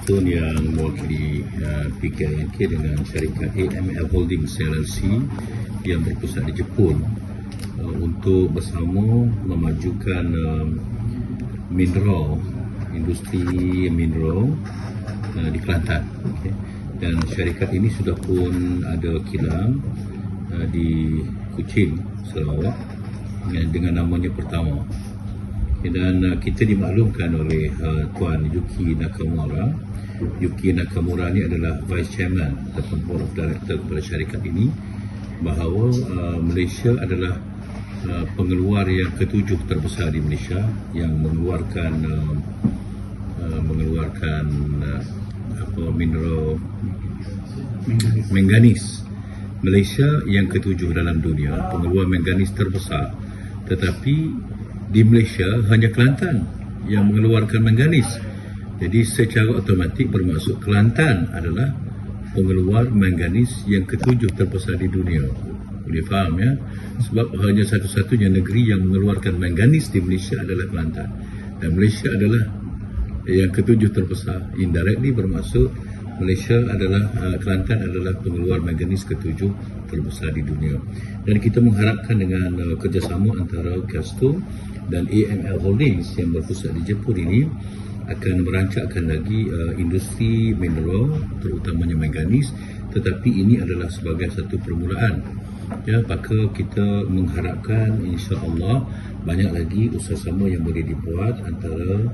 Kerston yang mewakili PKNK dengan syarikat AML Holdings LLC yang berpusat di Jepun untuk bersama memajukan mineral, industri mineral di Kelantan. Dan syarikat ini sudah pun ada kilang di Kuching, Sarawak dengan namanya Pertama. Dan kita dimaklumkan oleh Tuan Yuki Nakamura. Yuki Nakamura ini adalah Vice Chairman ataupun Board of Director kepada syarikat ini, bahawa Malaysia adalah pengeluar yang ketujuh terbesar di Malaysia yang mengeluarkan mineral manganis. Malaysia yang ketujuh dalam dunia pengeluar manganis terbesar, tetapi di Malaysia hanya Kelantan yang mengeluarkan manganis. Jadi secara automatik bermaksud Kelantan adalah pengeluar manganis yang ketujuh terbesar di dunia. Boleh faham ya? Sebab hanya satu-satunya negeri yang mengeluarkan manganis di Malaysia adalah Kelantan. Dan Malaysia adalah yang ketujuh terbesar. Indirectly bermaksud Malaysia adalah, Kelantan adalah pengeluar manganis ketujuh terbesar di dunia. Dan kita mengharapkan dengan kerjasama antara Kerston dan AML Holdings yang berpusat di Jepun ini akan merancangkan lagi industri mineral, terutamanya manganis, tetapi ini adalah sebagai satu permulaan. Ya, maka kita mengharapkan insya-Allah banyak lagi usaha-sama yang boleh dibuat antara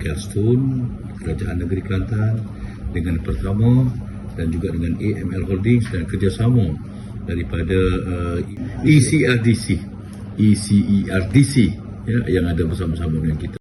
Kerston, Kerajaan Negeri Kelantan dengan Pertama dan juga dengan AML Holdings dan kerjasama daripada ECERDC ya, yang ada bersama-sama dengan kita.